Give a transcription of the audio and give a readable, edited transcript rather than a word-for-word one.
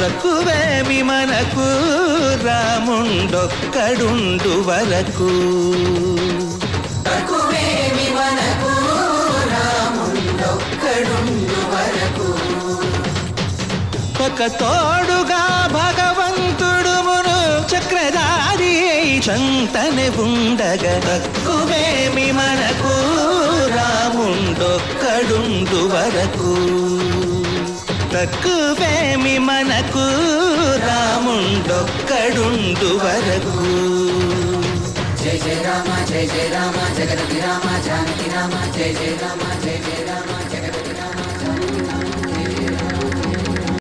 తక్కువేమి మనకు రాముండొక్కడుండు వరకు. తక్కువేమి మనకు రాముండొక్కడుండు వరకు. ఒక తోడుగా భగవంతుడు మును చక్రధారి చంతనే ఉండగా తక్కువేమి మనకు రాముండొక్కడుండు వరకు. తక్కువేమి మనకు రాముండొక్కడుండు వరకు. జయ జయ రామ జగదతి రామ జానకి రామ జయ జయ రామ జయ జయ రామ జగ